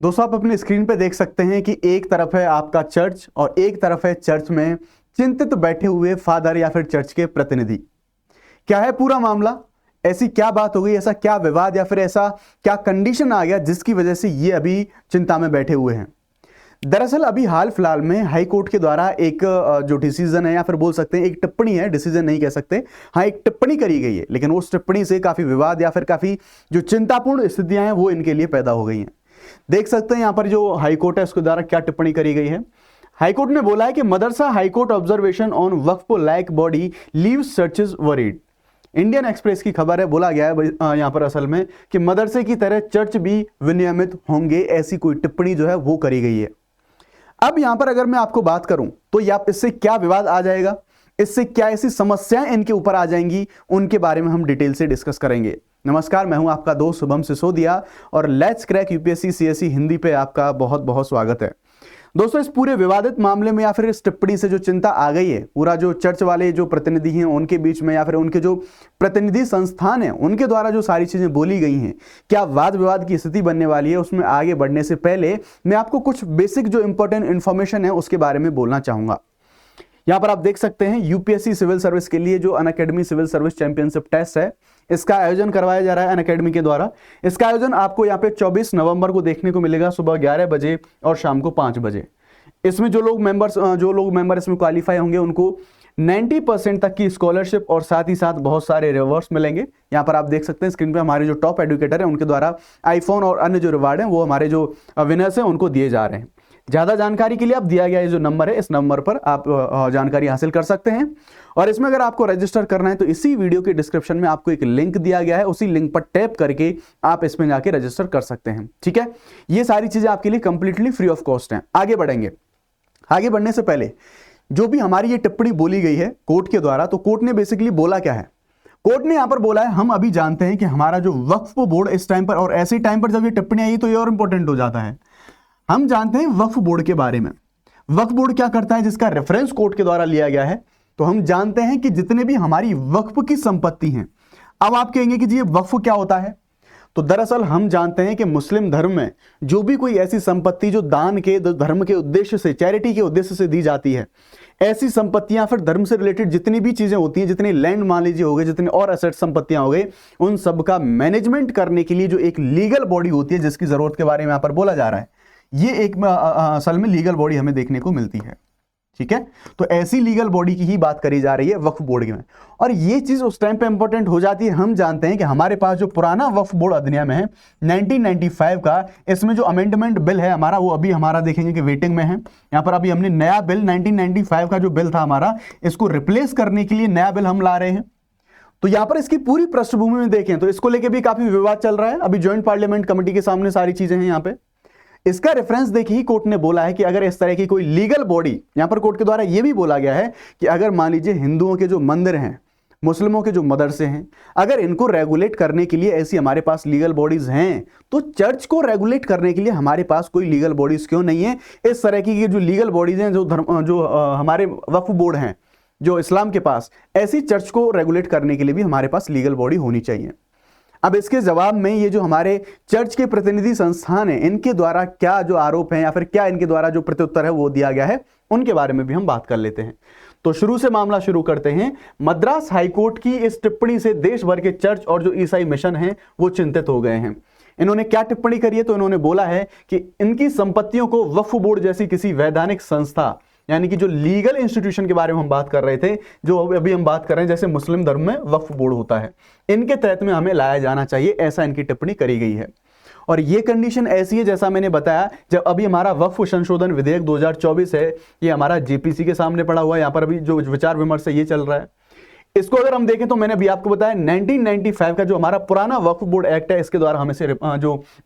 दोस्तों आप अपनी स्क्रीन पे देख सकते हैं कि एक तरफ है आपका चर्च और एक तरफ है चर्च में चिंतित बैठे हुए फादर या फिर चर्च के प्रतिनिधि। क्या है पूरा मामला? ऐसी क्या बात हो गई, ऐसा क्या विवाद या फिर ऐसा क्या कंडीशन आ गया जिसकी वजह से ये अभी चिंता में बैठे हुए हैं? दरअसल अभी हाल फिलहाल में हाई कोर्ट के द्वारा एक जो डिसीजन है या फिर बोल सकते हैं एक टिप्पणी है, डिसीजन नहीं कह सकते, हाँ एक टिप्पणी करी गई है, लेकिन उस टिप्पणी से काफी विवाद या फिर काफी जो चिंतापूर्ण स्थितियां हैं वो इनके लिए पैदा हो गई हैं। देख सकते हैं यहां पर जो हाई कोर्ट है उसके द्वारा क्या टिप्पणी करी गई है। हाई कोर्ट ने बोला है कि मदरसा हाई कोर्ट ऑब्जर्वेशन ऑन वक्फ like body leaves churches worried. Indian Express की खबर है, बोला गया है यहां पर असल में कि मदरसे की तरह चर्च भी विनियमित होंगे, ऐसी कोई टिप्पणी जो है वो करी गई है। अब यहां पर अगर मैं आपको बात करूं तो इससे क्या विवाद आ जाएगा, इससे क्या ऐसी समस्याएं इनके ऊपर आ जाएंगी, उनके बारे में हम डिटेल से डिस्कस करेंगे। नमस्कार, मैं हूं आपका दोस्त शुभम सिसोदिया और let's crack UPSC CSE Hindi पे आपका बहुत बहुत स्वागत है। दोस्तों इस पूरे विवादित मामले में या फिर इस टिप्पणी से जो चिंता आ गई है, पूरा जो चर्च वाले जो प्रतिनिधि हैं उनके बीच में या फिर उनके जो प्रतिनिधि संस्थान है उनके द्वारा जो सारी चीजें बोली गई हैं, क्या वाद विवाद की स्थिति बनने वाली है, उसमें आगे बढ़ने से पहले मैं आपको कुछ बेसिक जो इंपॉर्टेंट इंफॉर्मेशन है उसके बारे में बोलना चाहूंगा। यहां पर आप देख सकते हैं यूपीएससी सिविल सर्विस के लिए जो Unacademy civil service championship test है, इसका आयोजन करवाया जा रहा है अनअकैडमी के द्वारा। इसका आयोजन आपको यहाँ पे 24 नवंबर को देखने को मिलेगा, सुबह 11 बजे और शाम को 5 बजे। इसमें जो लोग मेंबर इसमें क्वालिफाई होंगे उनको 90% तक की स्कॉलरशिप और साथ ही साथ बहुत सारे रिवॉर्ड्स मिलेंगे। यहाँ पर आप देख सकते हैं स्क्रीन पे हमारे जो टॉप एडुकेटर है उनके द्वारा आईफोन और अन्य जो रिवार्ड है वो हमारे जो विनर्स हैं उनको दिए जा रहे हैं। ज्यादा जानकारी के लिए आप दिया गया ये जो नंबर है, इस नंबर पर आप जानकारी हासिल कर सकते हैं। और इसमें अगर आपको रजिस्टर करना है तो इसी वीडियो के डिस्क्रिप्शन में आपको एक लिंक दिया गया है, उसी लिंक पर टैप करके आप इसमें जाके रजिस्टर कर सकते हैं। ठीक है, ये सारी चीजें आपके लिए कंप्लीटली फ्री ऑफ कॉस्ट हैं। आगे बढ़ेंगे। आगे बढ़ने से पहले जो भी हमारी ये टिप्पणी बोली गई है कोर्ट के द्वारा, तो कोर्ट ने बेसिकली बोला क्या है? कोर्ट ने यहां पर बोला है, हम अभी जानते हैं कि हमारा जो वक्फ बोर्ड इस टाइम पर, और ऐसे टाइम पर जब ये टिप्पणी आई तो ये और इंपॉर्टेंट हो जाता है, हम जानते हैं वक्फ बोर्ड के बारे में। वक्फ बोर्ड क्या करता है, जिसका रेफरेंस कोर्ट के द्वारा लिया गया है। तो हम जानते हैं कि जितने भी हमारी वक्फ की संपत्ति हैं, अब आप कहेंगे कि जी ये वक्फ क्या होता है? तो दरअसल हम जानते हैं कि मुस्लिम धर्म में जो भी कोई ऐसी संपत्ति जो दान के धर्म के उद्देश्य से, चैरिटी के उद्देश्य से दी जाती है, ऐसी संपत्तियां फिर धर्म से रिलेटेड जितनी भी चीजें होती हैं, जितनी लैंड मान लीजिए हो गए, जितने और एसेट संपत्तियां हो गई, उन सब का मैनेजमेंट करने के लिए जो एक लीगल बॉडी होती है जिसकी जरूरत के बारे में यहां पर बोला जा रहा है, ये एक असल में लीगल बॉडी हमें देखने को मिलती है। ठीक है, तो ऐसी लीगल बॉडी की ही बात करी जा रही है वक्फ बोर्ड में। और ये चीज उस टाइम पे इंपॉर्टेंट हो जाती है। हम जानते हैं कि हमारे पास जो पुराना वक्फ बोर्ड अधिनियम है 1995 का, इसमें जो अमेंडमेंट बिल है हमारा, वो अभी हमारा देखेंगे कि वेटिंग में है। यहां पर अभी हमने नया बिल 1995 का जो बिल था हमारा, इसको रिप्लेस करने के लिए नया बिल हम ला रहे हैं। तो यहां पर इसकी पूरी पृष्ठभूमि में देखें तो इसको लेकर भी काफी विवाद चल रहा है। अभी ज्वाइंट पार्लियामेंट कमेटी के सामने सारी चीजें हैं। यहां पे इसका रेफरेंस देखिए, कोर्ट ने बोला है कि अगर इस तरह की कोई लीगल बॉडी, यहां पर कोर्ट के द्वारा यह भी बोला गया है कि अगर मान लीजिए हिंदुओं के जो मंदिर हैं, मुस्लिमों के जो मदरसे हैं, अगर इनको रेगुलेट करने के लिए ऐसी हमारे पास लीगल बॉडीज हैं, तो चर्च को रेगुलेट करने के लिए हमारे पास कोई लीगल बॉडीज क्यों नहीं है? इस तरह की जो लीगल बॉडीज हैं, जो हमारे वक्फ बोर्ड हैं जो इस्लाम के पास, ऐसी चर्च को रेगुलेट करने के लिए भी हमारे पास लीगल बॉडी होनी चाहिए। अब इसके जवाब में ये जो हमारे चर्च के प्रतिनिधि संस्थान है, इनके द्वारा क्या जो आरोप हैं या फिर क्या इनके द्वारा जो प्रत्युत्तर है वो दिया गया है, उनके बारे में भी हम बात कर लेते हैं। तो शुरू से मामला शुरू करते हैं। मद्रास हाईकोर्ट की इस टिप्पणी से देश भर के चर्च और जो ईसाई मिशन हैं वो चिंतित हो गए हैं। इन्होंने क्या टिप्पणी करी है? तो इन्होंने बोला है कि इनकी संपत्तियों को वक्फ बोर्ड जैसी किसी वैधानिक संस्था, यानी कि जो लीगल इंस्टीट्यूशन के बारे में हम बात कर रहे थे, जो अभी हम बात कर रहे हैं, जैसे मुस्लिम धर्म में वक्फ बोर्ड होता है, इनके तहत में हमें लाया जाना चाहिए, ऐसा इनकी टिप्पणी करी गई है। और ये कंडीशन ऐसी है, जैसा मैंने बताया, जब अभी हमारा वक्फ संशोधन विधेयक 2024 है, ये हमारा जेपीसी के सामने पड़ा हुआ है। यहाँ पर अभी जो विचार विमर्श है ये चल रहा है। इसको अगर हम देखें तो मैंने अभी आपको बताया 1995 का जो हमारा पुराना वक्फ बोर्ड एक्ट है, इसके द्वारा हम इसे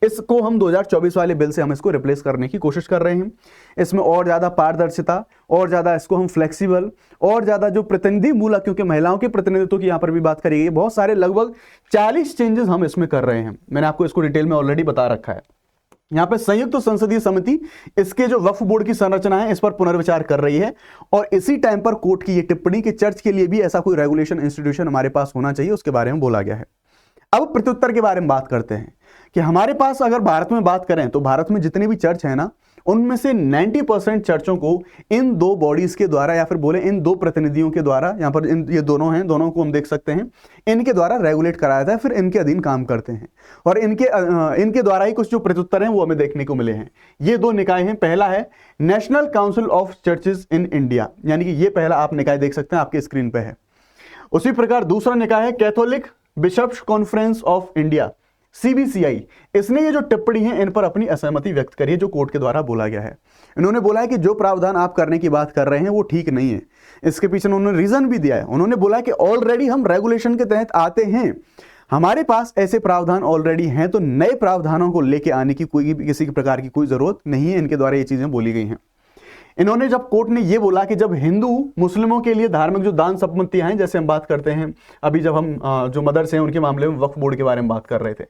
इसको हम 2024 वाले बिल से हम इसको रिप्लेस करने की कोशिश कर रहे हैं। इसमें और ज्यादा पारदर्शिता, और ज्यादा इसको हम फ्लेक्सिबल, और ज्यादा जो प्रतिनिधि मूलक, क्योंकि महिलाओं के प्रतिनिधित्व की यहाँ पर भी बात करी गई है, बहुत सारे लगभग 40 चेंजेस हम इसमें कर रहे हैं। मैंने आपको इसको डिटेल में ऑलरेडी बता रखा है। यहाँ पे संयुक्त संसदीय समिति इसके जो वक्फ बोर्ड की संरचना है इस पर पुनर्विचार कर रही है, और इसी टाइम पर कोर्ट की ये टिप्पणी कि चर्च के लिए भी ऐसा कोई रेगुलेशन इंस्टीट्यूशन हमारे पास होना चाहिए, उसके बारे में बोला गया है। अब प्रत्युत्तर के बारे में बात करते हैं कि हमारे पास अगर भारत में बात करें तो भारत में जितने भी चर्च है ना, उनमें से 90% चर्चों को इन दो बॉडीज के द्वारा या फिर बोले इन दो प्रतिनिधियों के द्वारा, यहां पर ये दोनों हैं, दोनों को हम देख सकते हैं, इनके द्वारा रेगुलेट कराया जाता है, फिर इनके अधीन काम करते हैं और इनके द्वारा ही कुछ जो प्रत्युत्तर हैं वो हमें देखने को मिले हैं। ये दो निकाय हैं, पहला है national council of churches in India, यानी कि ये पहला आप निकाय देख सकते हैं, आपके स्क्रीन पे है। उसी प्रकार दूसरा निकाय है Catholic bishops conference of India, CBCI। इसने ये जो टिप्पणी है इन पर अपनी असहमति व्यक्त करी है जो कोर्ट के द्वारा बोला गया है। इन्होंने बोला है कि जो प्रावधान आप करने की बात कर रहे हैं वो ठीक नहीं है। इसके पीछे उन्होंने रीजन भी दिया है। उन्होंने बोला कि ऑलरेडी हम रेगुलेशन के तहत आते हैं, हमारे पास ऐसे प्रावधान ऑलरेडी हैं, तो नए प्रावधानों को लेके आने की कोई किसी प्रकार की कोई जरूरत नहीं है। इनके द्वारा ये चीजें बोली गई हैं। इन्होंने जब कोर्ट ने ये बोला कि जब हिंदू मुस्लिमों के लिए धार्मिक जो दान संपत्तियां हैं, जैसे हम बात करते हैं अभी जब हम जो मदरसे हैं उनके मामले में वक्फ बोर्ड के बारे में बात कर रहे थे,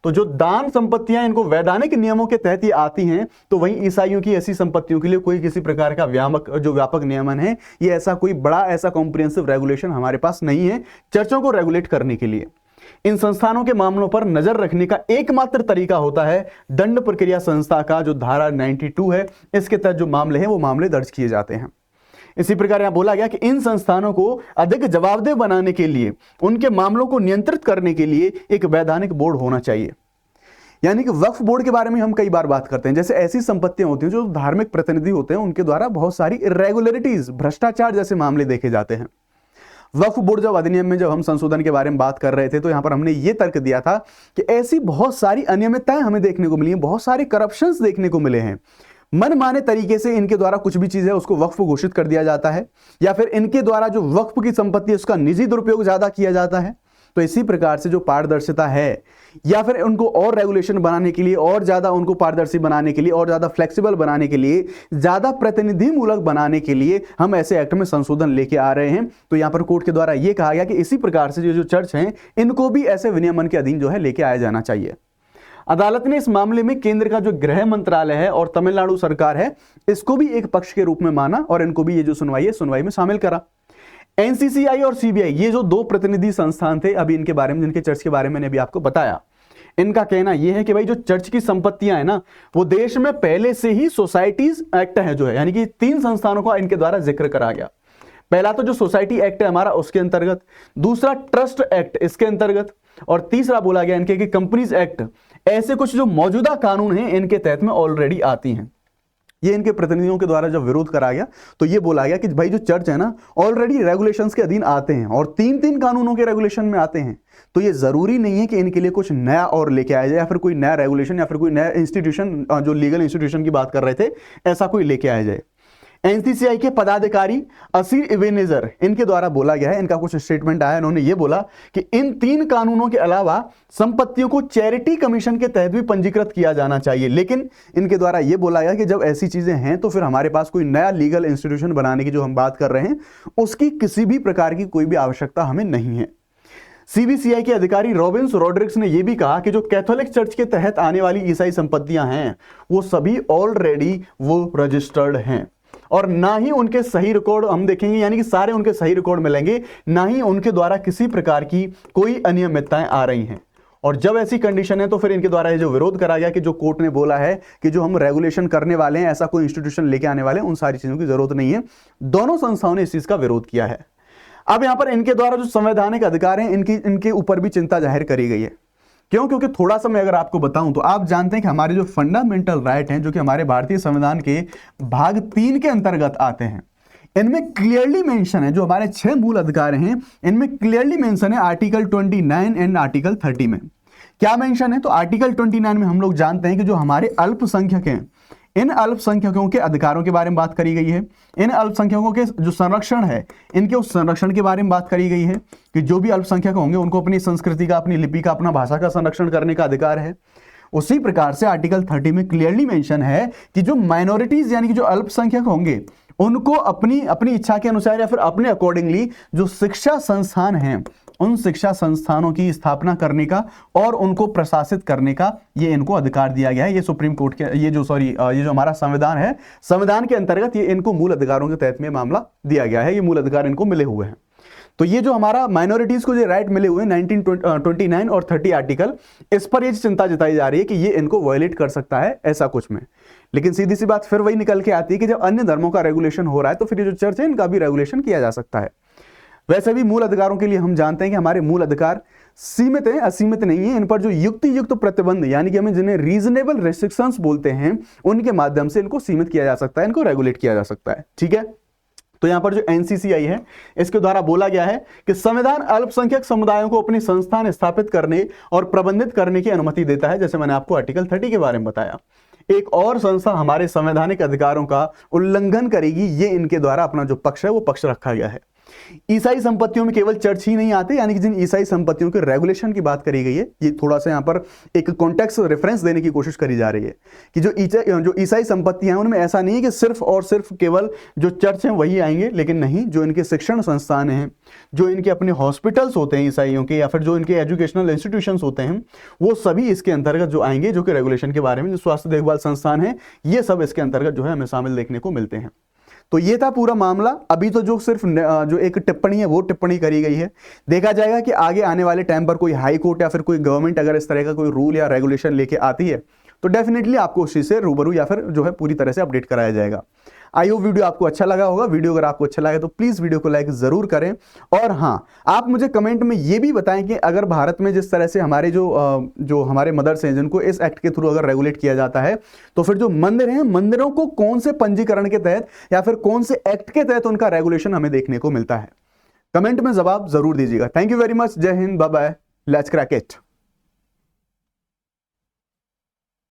तो जो दान संपत्तियां इनको वैधानिक नियमों के तहत ही आती हैं, तो वहीं ईसाइयों की ऐसी संपत्तियों के लिए कोई किसी प्रकार का व्यापक नियमन है, ये ऐसा कोई बड़ा ऐसा कॉम्प्रिहेंसिव रेगुलेशन हमारे पास नहीं है चर्चों को रेगुलेट करने के लिए। इन संस्थानों के मामलों पर नजर रखने का एकमात्र तरीका होता है दंड प्रक्रिया संस्था का जो धारा 92 है, इसके तहत जो मामले हैं वो मामले दर्ज किए जाते हैं। इसी प्रकार यहां बोला गया कि इन संस्थानों को अधिक जवाबदेह बनाने के लिए, उनके मामलों को नियंत्रित करने के लिए एक वैधानिक बोर्ड होना चाहिए। यानी कि वक्फ बोर्ड के बारे में हम कई बार बात करते हैं, जैसे ऐसी संपत्तियां होती हैं जो धार्मिक प्रतिनिधि होते हैं उनके द्वारा बहुत सारी इरेगुलरिटीज, भ्रष्टाचार जैसे मामले देखे जाते हैं। वक्फ बोर्ड जब अधिनियम में जब हम संशोधन के बारे में बात कर रहे थे तो यहां पर हमने ये तर्क दिया था कि ऐसी बहुत सारी अनियमितताएं हमें देखने को मिली हैं, बहुत सारे करप्शंस देखने को मिले हैं। मनमाने तरीके से इनके द्वारा कुछ भी चीज है उसको वक्फ घोषित कर दिया जाता है, या फिर इनके द्वारा जो वक्फ की संपत्ति है उसका निजी दुरुपयोग ज्यादा किया जाता है। तो इसी प्रकार से जो पारदर्शिता है, या फिर उनको और रेगुलेशन बनाने के लिए, और ज्यादा उनको पारदर्शी बनाने के लिए, और ज्यादा फ्लेक्सिबल बनाने के लिए, ज्यादा प्रतिनिधि मूलक बनाने के लिए हम ऐसे एक्ट में संशोधन लेके आ रहे हैं। तो यहां पर कोर्ट के द्वारा यह कहा गया कि इसी प्रकार से जो चर्च हैं इनको भी ऐसे विनियमन के अधीन जो है लेके आया जाना चाहिए। अदालत ने इस मामले में केंद्र का जो गृह मंत्रालय है और तमिलनाडु सरकार है इसको भी एक पक्ष के रूप में माना और इनको भी ये जो सुनवाई है सुनवाई में शामिल करा। NCCI और CBI ये जो दो प्रतिनिधि संस्थान थे अभी इनके बारे में, जिनके चर्च के बारे में मैंने अभी आपको बताया, इनका कहना यह है कि भाई जो चर्च की संपत्तियां है ना वो देश में पहले से ही सोसाइटीज एक्ट है जो है, यानी कि 3 संस्थानों का इनके द्वारा जिक्र करा गया। पहला तो जो सोसाइटी एक्ट है हमारा उसके अंतर्गत, दूसरा ट्रस्ट एक्ट इसके अंतर्गत, और तीसरा बोला गया इनके कि कंपनीज एक्ट। ऐसे कुछ जो मौजूदा कानून हैं इनके तहत में ऑलरेडी आती हैं। ये इनके प्रतिनिधियों के द्वारा जब विरोध करा गया तो ये बोला गया कि भाई जो चर्च है ना ऑलरेडी रेगुलेशंस के अधीन आते हैं और 3 कानूनों के रेगुलेशन में आते हैं, तो ये जरूरी नहीं है कि इनके लिए कुछ नया और लेके आया जाए, या फिर कोई नया रेगुलेशन या फिर कोई नया इंस्टीट्यूशन, जो लीगल इंस्टीट्यूशन की बात कर रहे थे, ऐसा कोई लेके आया जाए। NCCI के पदाधिकारी असीर इवेनेजर इनके द्वारा बोला गया है, इनका कुछ स्टेटमेंट आया, इन्होंने ये बोला कि इन 3 कानूनों के अलावा संपत्तियों को चैरिटी कमीशन के तहत भी पंजीकृत किया जाना चाहिए। लेकिन इनके द्वारा ये बोला गया कि जब ऐसी चीजें हैं तो फिर हमारे पास कोई नया लीगल इंस्टीट्यूशन बनाने की जो हम बात कर रहे हैं उसकी किसी भी प्रकार की कोई भी आवश्यकता हमें नहीं है। CBCI के अधिकारी रॉबिन्स रॉड्रिक्स ने यह भी कहा कि जो कैथोलिक चर्च के तहत आने वाली ईसाई संपत्तियां हैं वो सभी ऑलरेडी वो रजिस्टर्ड हैं और ना ही उनके सही रिकॉर्ड हम देखेंगे, यानी कि सारे उनके सही रिकॉर्ड मिलेंगे, ना ही उनके द्वारा किसी प्रकार की कोई अनियमितताएं आ रही हैं। और जब ऐसी कंडीशन है तो फिर इनके द्वारा ये जो विरोध करा गया कि जो कोर्ट ने बोला है कि जो हम रेगुलेशन करने वाले हैं, ऐसा कोई इंस्टीट्यूशन लेके आने वाले हैं, उन सारी चीजों की जरूरत नहीं है। दोनों संस्थाओं ने इस चीज का विरोध किया है। अब यहां पर इनके द्वारा जो संवैधानिक अधिकार हैं इनके ऊपर भी चिंता जाहिर करी गई है। क्यों? क्योंकि थोड़ा सा मैं अगर आपको बताऊं तो आप जानते हैं कि हमारे जो फंडामेंटल राइट हैं जो कि हमारे भारतीय संविधान के भाग 3 के अंतर्गत आते हैं, इनमें क्लियरली मेंशन है, जो हमारे 6 मूल अधिकार हैं इनमें क्लियरली मेंशन है आर्टिकल 29 एंड आर्टिकल 30 में। क्या मेंशन है? तो आर्टिकल 29 में हम लोग जानते हैं कि जो हमारे अल्पसंख्यक हैं इन अल्पसंख्यकों के अधिकारों के बारे में बात करी गई है। इन अल्पसंख्यकों के जो संरक्षण है इनके उस संरक्षण के बारे में बात करी गई है कि जो भी अल्पसंख्यक होंगे उनको अपनी संस्कृति का, अपनी लिपि का, अपना भाषा का संरक्षण करने का अधिकार है। उसी प्रकार से आर्टिकल 30 में क्लियरली मेंशन है कि जो माइनॉरिटीज यानी कि जो अल्पसंख्यक होंगे उनको अपनी इच्छा के अनुसार या फिर अपने अकॉर्डिंगली जो शिक्षा संस्थान हैं उन शिक्षा संस्थानों की स्थापना करने का और उनको प्रशासित करने का ये इनको अधिकार दिया गया है। ये सुप्रीम कोर्ट के ये जो हमारा संविधान है, संविधान के अंतर्गत ये इनको मूल अधिकारों के तहत में मामला दिया गया है, ये मूल अधिकार इनको मिले हुए हैं। तो ये जो हमारा माइनॉरिटीज को जो राइट मिले हुए 1929 और 30 आर्टिकल, इस पर ये चिंता जताई जा रही है कि ये इनको वायलेट कर सकता है ऐसा कुछ में। लेकिन सीधी सी बात फिर वही निकल के आती है कि जब अन्य धर्मों का रेगुलेशन हो रहा है तो फिर ये जो चर्च है इनका भी रेगुलेशन किया जा सकता है। वैसे भी मूल अधिकारों के लिए हम जानते हैं कि हमारे मूल अधिकार सीमित हैं, असीमित नहीं है। इन पर जो युक्त प्रतिबंध यानी कि हमें जिन्हें रीजनेबल रेस्ट्रिक्शंस बोलते हैं उनके माध्यम से इनको सीमित किया जा सकता है, इनको रेगुलेट किया जा सकता है। ठीक है, तो यहां पर जो एनसीसीआई है इसके द्वारा बोला गया है कि संविधान अल्पसंख्यक समुदायों को अपनी संस्थान स्थापित करने और प्रबंधित करने की अनुमति देता है। जैसे मैंने आपको आर्टिकल 30 के बारे में बताया, एक और संस्था हमारे संवैधानिक अधिकारों का उल्लंघन करेगी, ये इनके द्वारा अपना जो पक्ष है वो पक्ष रखा गया है। ईसाई संपत्तियों में केवल चर्च ही नहीं आते, यानी कि जिन ईसाई संपत्तियों के रेगुलेशन की बात करी गई है, ये थोड़ा सा यहाँ पर एक कॉन्टेक्स्ट रेफरेंस देने की कोशिश करी जा रही है कि जो ईसाई संपत्तियां हैं उनमें ऐसा नहीं है कि सिर्फ और सिर्फ केवल जो चर्च हैं वही आएंगे, लेकिन नहीं, जो इनके शिक्षण संस्थान हैं, जो इनके अपने हॉस्पिटल्स होते हैं ईसाइयों के, या फिर जो इनके एजुकेशनल इंस्टीट्यूशंस होते हैं, वो सभी इसके अंतर्गत जो आएंगे, जो कि रेगुलेशन के बारे में, जो स्वास्थ्य देखभाल संस्थान है, ये सब इसके अंतर्गत जो है हमें शामिल देखने को मिलते हैं। तो ये था पूरा मामला। अभी तो जो सिर्फ जो एक टिप्पणी है वो टिप्पणी करी गई है। देखा जाएगा कि आगे आने वाले टाइम पर कोई हाई कोर्ट या फिर कोई गवर्नमेंट अगर इस तरह का कोई रूल या रेगुलेशन लेके आती है तो डेफिनेटली आपको उस चीज से रूबरू या फिर जो है पूरी तरह से अपडेट कराया जाएगा। आई होप वीडियो आपको अच्छा लगा होगा। वीडियो अगर आपको अच्छा लगे तो प्लीज वीडियो को लाइक जरूर करें। और हाँ, आप मुझे कमेंट में ये भी बताएं कि अगर भारत में जिस तरह से हमारे जो हमारे मदर्स हैं जिनको इस एक्ट के थ्रू अगर रेगुलेट किया जाता है तो फिर जो मंदिर हैं, मंदिरों को कौन से पंजीकरण के तहत या फिर कौन से एक्ट के तहत उनका रेगुलेशन हमें देखने को मिलता है। कमेंट में जवाब जरूर दीजिएगा। Thank you very much. जय हिंद, bye bye, let's crack it.